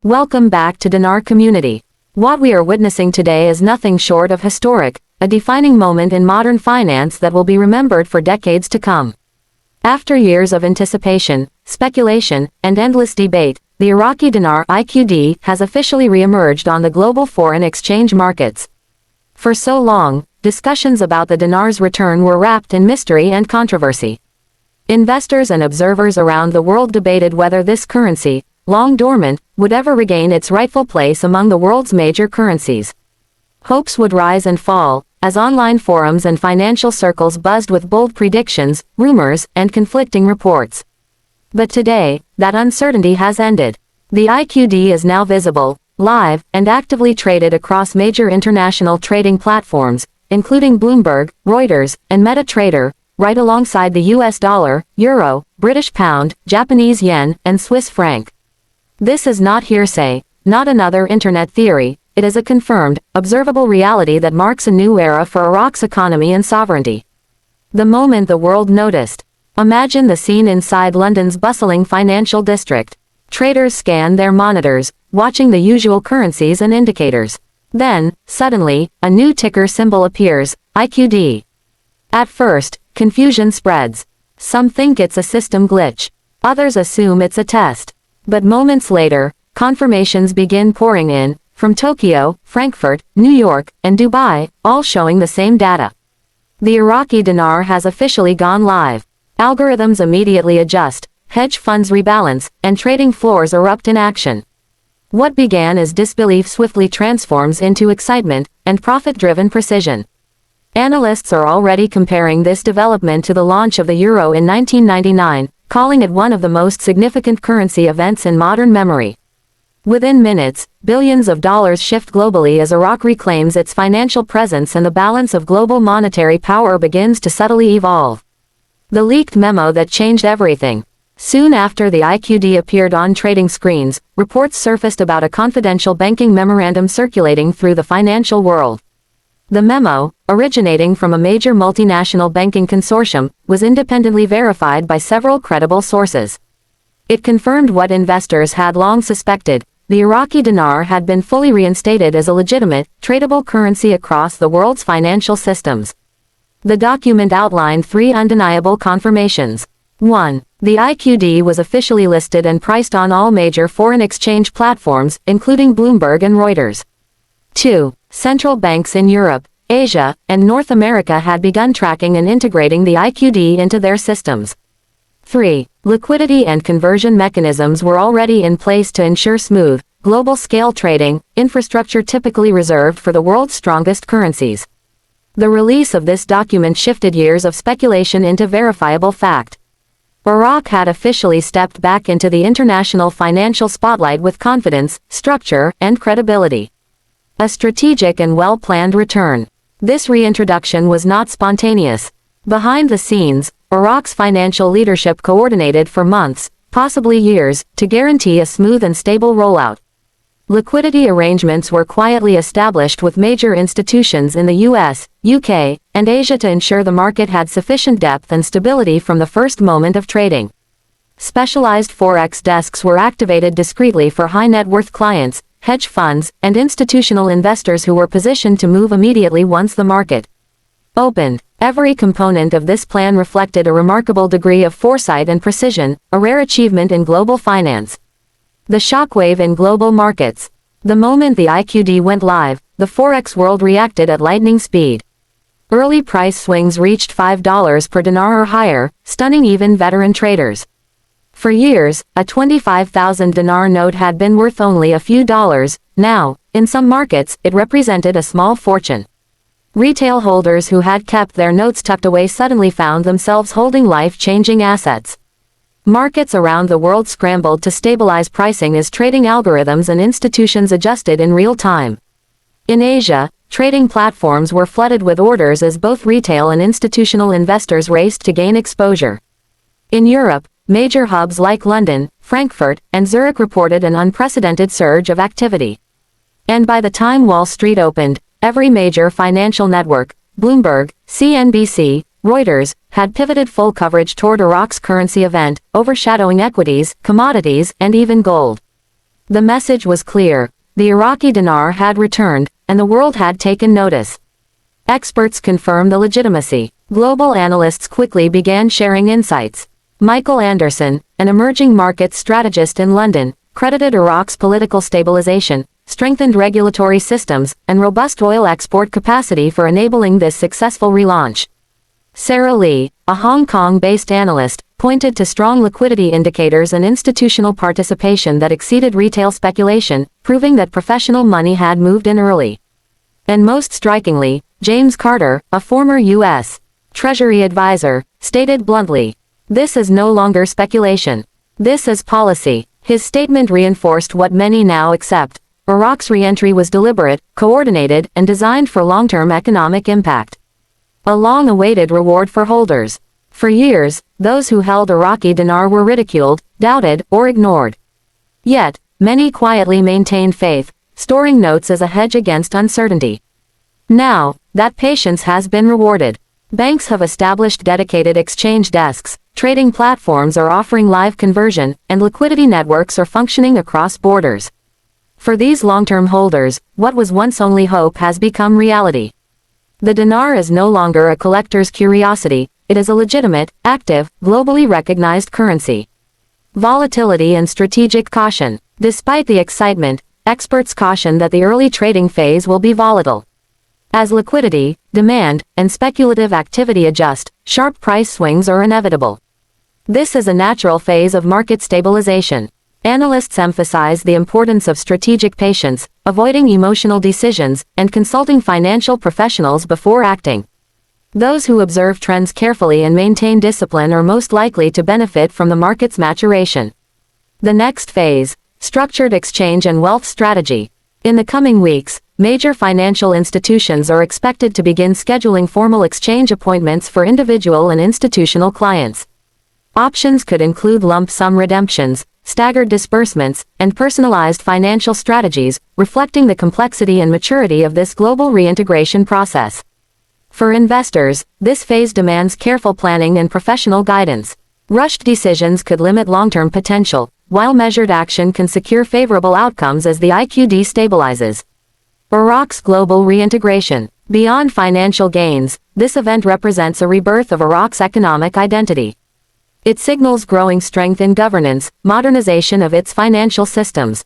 Welcome back to Dinar Community. What we are witnessing today is nothing short of historic, a defining moment in modern finance that will be remembered for decades to come. After years of anticipation, speculation, and endless debate, the Iraqi Dinar IQD has officially re-emerged on the global foreign exchange markets. For so long, discussions about the dinar's return were wrapped in mystery and controversy. Investors and observers around the world debated whether this currency, long dormant, would ever regain its rightful place among the world's major currencies. Hopes would rise and fall, as online forums and financial circles buzzed with bold predictions, rumors, and conflicting reports. But today, that uncertainty has ended. The IQD is now visible, live, and actively traded across major international trading platforms, including Bloomberg, Reuters, and MetaTrader, right alongside the US dollar, euro, British pound, Japanese yen, and Swiss franc. This is not hearsay, not another internet theory, it is a confirmed, observable reality that marks a new era for Iraq's economy and sovereignty. The moment the world noticed. Imagine the scene inside London's bustling financial district. Traders scan their monitors, watching the usual currencies and indicators. Then, suddenly, a new ticker symbol appears, IQD. At first, confusion spreads. Some think it's a system glitch. Others assume it's a test. But moments later, confirmations begin pouring in, from Tokyo, Frankfurt, New York, and Dubai, all showing the same data. The Iraqi dinar has officially gone live. Algorithms immediately adjust, hedge funds rebalance, and trading floors erupt in action. What began as disbelief swiftly transforms into excitement and profit-driven precision. Analysts are already comparing this development to the launch of the euro in 1999, calling it one of the most significant currency events in modern memory. Within minutes, billions of dollars shift globally as Iraq reclaims its financial presence and the balance of global monetary power begins to subtly evolve. The leaked memo that changed everything. Soon after the IQD appeared on trading screens, reports surfaced about a confidential banking memorandum circulating through the financial world. The memo, originating from a major multinational banking consortium, was independently verified by several credible sources. It confirmed what investors had long suspected: the Iraqi dinar had been fully reinstated as a legitimate, tradable currency across the world's financial systems. The document outlined three undeniable confirmations. 1. The IQD was officially listed and priced on all major foreign exchange platforms, including Bloomberg and Reuters. 2. Central banks in Europe, Asia, and North America had begun tracking and integrating the IQD into their systems. 3. Liquidity and conversion mechanisms were already in place to ensure smooth, global-scale trading, infrastructure typically reserved for the world's strongest currencies. The release of this document shifted years of speculation into verifiable fact. Iraq had officially stepped back into the international financial spotlight with confidence, structure, and credibility. A strategic and well-planned return. This reintroduction was not spontaneous. Behind the scenes, Iraq's financial leadership coordinated for months, possibly years, to guarantee a smooth and stable rollout. Liquidity arrangements were quietly established with major institutions in the US, UK, and Asia to ensure the market had sufficient depth and stability from the first moment of trading. Specialized forex desks were activated discreetly for high-net-worth clients, hedge funds, and institutional investors who were positioned to move immediately once the market opened. Every component of this plan reflected a remarkable degree of foresight and precision, a rare achievement in global finance. The shockwave in global markets. The moment the IQD went live, the forex world reacted at lightning speed. Early price swings reached $5 per dinar or higher, stunning even veteran traders. For years, a 25,000 dinar note had been worth only a few dollars. Now, in some markets, it represented a small fortune. Retail holders who had kept their notes tucked away suddenly found themselves holding life-changing assets. Markets around the world scrambled to stabilize pricing as trading algorithms and institutions adjusted in real time. In Asia, trading platforms were flooded with orders as both retail and institutional investors raced to gain exposure. In Europe, major hubs like London, Frankfurt, and Zurich reported an unprecedented surge of activity. And by the time Wall Street opened, every major financial network, Bloomberg, CNBC, Reuters, had pivoted full coverage toward Iraq's currency event, overshadowing equities, commodities, and even gold. The message was clear. The Iraqi dinar had returned, and the world had taken notice. Experts confirmed the legitimacy. Global analysts quickly began sharing insights. Michael Anderson, an emerging markets strategist in London, credited Iraq's political stabilization, strengthened regulatory systems, and robust oil export capacity for enabling this successful relaunch. Sarah Lee, a Hong Kong-based analyst, pointed to strong liquidity indicators and institutional participation that exceeded retail speculation, proving that professional money had moved in early. And most strikingly, James Carter, a former U.S. Treasury advisor, stated bluntly, "This is no longer speculation. This is policy." His statement reinforced what many now accept. Iraq's re-entry was deliberate, coordinated, and designed for long-term economic impact. A long-awaited reward for holders. For years, those who held Iraqi dinar were ridiculed, doubted, or ignored. Yet, many quietly maintained faith, storing notes as a hedge against uncertainty. Now, that patience has been rewarded. Banks have established dedicated exchange desks, trading platforms are offering live conversion, and liquidity networks are functioning across borders. For these long-term holders, what was once only hope has become reality. The dinar is no longer a collector's curiosity, it is a legitimate, active, globally recognized currency. Volatility and strategic caution. Despite the excitement, experts caution that the early trading phase will be volatile. As liquidity, demand, and speculative activity adjust, sharp price swings are inevitable. This is a natural phase of market stabilization. Analysts emphasize the importance of strategic patience, avoiding emotional decisions, and consulting financial professionals before acting. Those who observe trends carefully and maintain discipline are most likely to benefit from the market's maturation. The next phase, structured exchange and wealth strategy. In the coming weeks, major financial institutions are expected to begin scheduling formal exchange appointments for individual and institutional clients. Options could include lump sum redemptions, staggered disbursements, and personalized financial strategies, reflecting the complexity and maturity of this global reintegration process. For investors, this phase demands careful planning and professional guidance. Rushed decisions could limit long-term potential, while measured action can secure favorable outcomes as the IQD stabilizes. Iraq's global reintegration. Beyond financial gains, this event represents a rebirth of Iraq's economic identity. It signals growing strength in governance, modernization of its financial systems,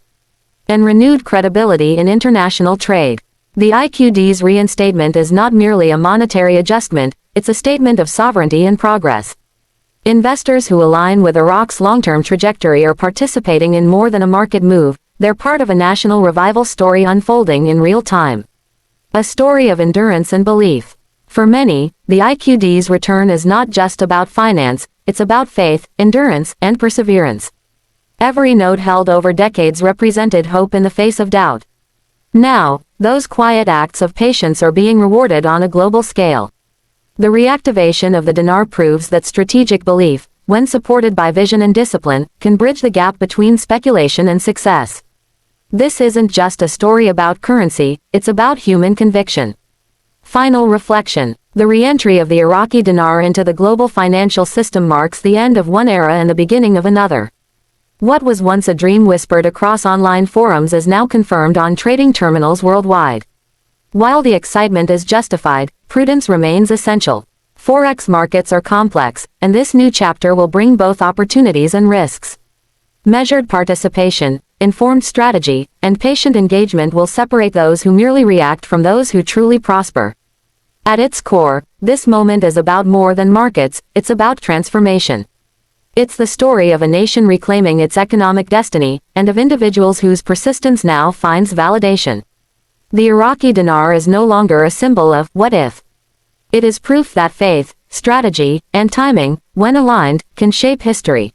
and renewed credibility in international trade. The IQD's reinstatement is not merely a monetary adjustment, it's a statement of sovereignty and progress. Investors who align with Iraq's long-term trajectory are participating in more than a market move, they're part of a national revival story unfolding in real time. A story of endurance and belief. For many, the IQD's return is not just about finance, it's about faith, endurance, and perseverance. Every note held over decades represented hope in the face of doubt. Now, those quiet acts of patience are being rewarded on a global scale. The reactivation of the dinar proves that strategic belief, when supported by vision and discipline, can bridge the gap between speculation and success. This isn't just a story about currency, it's about human conviction. Final reflection. The re-entry of the Iraqi dinar into the global financial system marks the end of one era and the beginning of another. What was once a dream whispered across online forums is now confirmed on trading terminals worldwide. While the excitement is justified, prudence remains essential. Forex markets are complex, and this new chapter will bring both opportunities and risks. Measured participation, informed strategy, and patient engagement will separate those who merely react from those who truly prosper. At its core, this moment is about more than markets, it's about transformation. It's the story of a nation reclaiming its economic destiny, and of individuals whose persistence now finds validation. The Iraqi dinar is no longer a symbol of what if. It is proof that faith, strategy, and timing, when aligned, can shape history.